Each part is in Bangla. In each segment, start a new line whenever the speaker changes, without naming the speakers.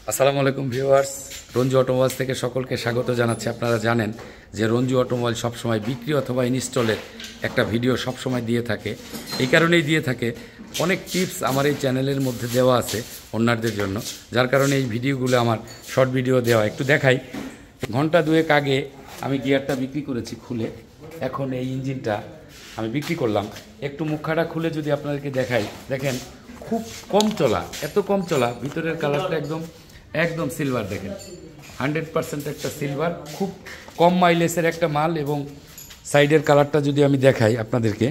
আসসালামু আলাইকুম ভিউয়ার্স, রঞ্জু অটোমোবাইলস থেকে সকলকে স্বাগত জানাচ্ছি। আপনারা জানেন যে রঞ্জু অটোমোবাইল সবসময় বিক্রি অথবা ইনস্টলের একটা ভিডিও সবসময় দিয়ে থাকে। এই কারণেই দিয়ে থাকে, অনেক টিপস আমার এই চ্যানেলের মধ্যে দেওয়া আছে অন্যদের জন্য, যার কারণে এই ভিডিওগুলো আমার শর্ট ভিডিও দেওয়া। একটু দেখাই, ঘন্টা দুয়েক আগে আমি গিয়ারটা বিক্রি করেছি খুলে, এখন এই ইঞ্জিনটা আমি বিক্রি করলাম। একটু মুখাটা খুলে যদি আপনাদেরকে দেখাই, দেখেন খুব কম চলা, এত কম চলা, ভিতরের কালারটা একদম একদম সিলভার। দেখেন 100% একটা সিলভার, খুব কম মাইলেজের একটা মাল। এবং সাইডের কালারটা যদি আমি দেখাই আপনাদেরকে,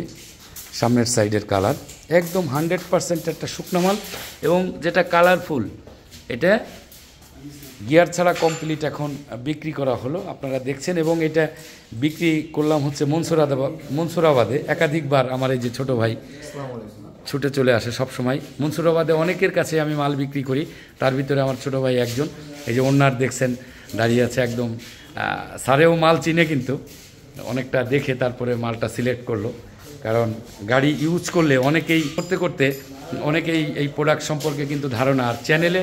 সামনের সাইডের কালার একদম 100% একটা শুকনো মাল এবং যেটা কালারফুল, এটা গিয়ার ছাড়া কমপ্লিট এখন বিক্রি করা হলো, আপনারা দেখছেন। এবং এটা বিক্রি করলাম হচ্ছে মনসুরাবাদে। একাধিকবার আমার এই যে ছোটো ভাই ছুটে চলে আসে সব সময়। মনসুরাবাদে অনেকের কাছে আমি মাল বিক্রি করি, তার ভিতরে আমার ছোটো ভাই একজন। এই যে ওনার দেখছেন দাঁড়িয়ে আছে, একদম সারেও মাল চিনে, কিন্তু অনেকটা দেখে তারপরে মালটা সিলেক্ট করলো। কারণ গাড়ি ইউজ করলে অনেকেই করতে অনেকেই এই প্রোডাক্ট সম্পর্কে কিন্তু ধারণা। আর চ্যানেলে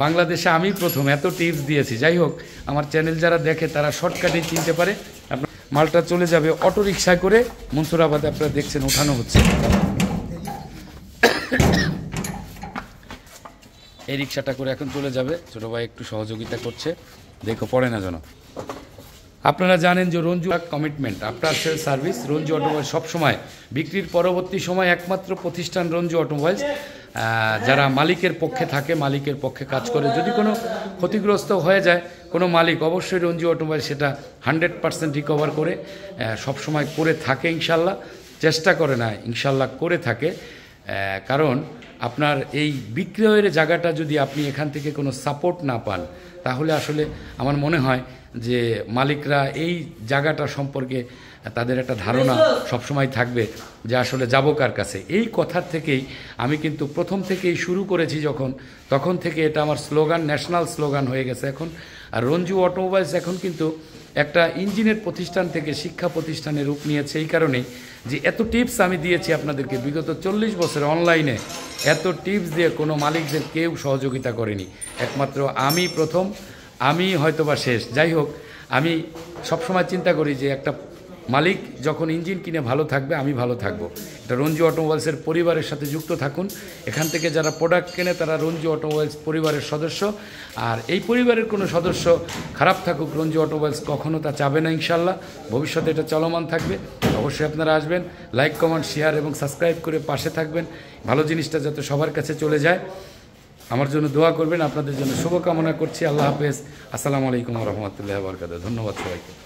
বাংলাদেশে আমি প্রথম এত টিপস দিয়েছি। যাই হোক, আমার চ্যানেল যারা দেখে তারা শর্টকাটে চিনতে পারে। আপনার মালটা চলে যাবে অটো রিক্সায় করে মনসুরাবাদে, আপনারা দেখছেন ওঠানো হচ্ছে। এই রিক্সাটা করে এখন চলে যাবে, ছোটো ভাই একটু সহযোগিতা করছে, দেখো পড়ে না যেন। আপনারা জানেন যে Ranju commitment, after sale service. Ranju automobile সবসময় বিক্রির পরবর্তী সময় একমাত্র প্রতিষ্ঠান রঞ্জু অটোমোবাইলস, যারা মালিকের পক্ষে থাকে, মালিকের পক্ষে কাজ করে। যদি কোনো ক্ষতিগ্রস্ত হয়ে যায় কোনো মালিক, অবশ্যই রঞ্জু অটোমোবাইল সেটা 100% রিকভার করে সবসময় করে থাকে ইনশাল্লাহ। চেষ্টা করে না, ইনশাল্লাহ করে থাকে। কারণ আপনার এই বিক্রয়ের জায়গাটা যদি আপনি এখান থেকে কোনো সাপোর্ট না পান, তাহলে আসলে আমার মনে হয় যে মালিকরা এই জায়গাটা সম্পর্কে তাদের একটা ধারণা সবসময় থাকবে যে আসলে যাবো কার কাছে। এই কথার থেকেই আমি কিন্তু প্রথম থেকেই শুরু করেছি যখন, তখন থেকে এটা আমার স্লোগান, ন্যাশনাল স্লোগান হয়ে গেছে এখন। আর রঞ্জু অটোমোবাইলস এখন কিন্তু একটা ইঞ্জিনের প্রতিষ্ঠান থেকে শিক্ষা প্রতিষ্ঠানে রূপ নিয়েছে। এই কারণেই যে এত টিপস আমি দিয়েছি আপনাদেরকে বিগত 40 বছর অনলাইনে, এত টিপস দিয়ে কোনো মালিকদের কেউ সহযোগিতা করেনি। একমাত্র আমি প্রথম, আমি হয়তোবা শেষ। যাই হোক, আমি সবসময় চিন্তা করি যে একটা মালিক যখন ইঞ্জিন কিনে ভালো থাকবে, আমি ভালো থাকবো। এটা রঞ্জু অটোমোবাইলসের পরিবারের সাথে যুক্ত থাকুন। এখান থেকে যারা প্রোডাক্ট কেনে তারা রঞ্জু অটোমোবাইলস পরিবারের সদস্য। আর এই পরিবারের কোনো সদস্য খারাপ থাকুক, রঞ্জু অটোমোবাইলস কখনও তা চাবে না ইনশাল্লাহ। ভবিষ্যতে এটা চলমান থাকবে। অবশ্যই আপনারা আসবেন, লাইক, কমেন্ট, শেয়ার এবং সাবস্ক্রাইব করে পাশে থাকবেন। ভালো জিনিসটা যাতে সবার কাছে চলে যায়, আমার জন্য দোয়া করবেন। আপনাদের জন্য শুভকামনা করছি। আল্লাহ হাফেজ। আসসালামু আলাইকুম ওয়া রাহমাতুল্লাহি ওয়া বারাকাতুহু। ধন্যবাদ সবাইকে।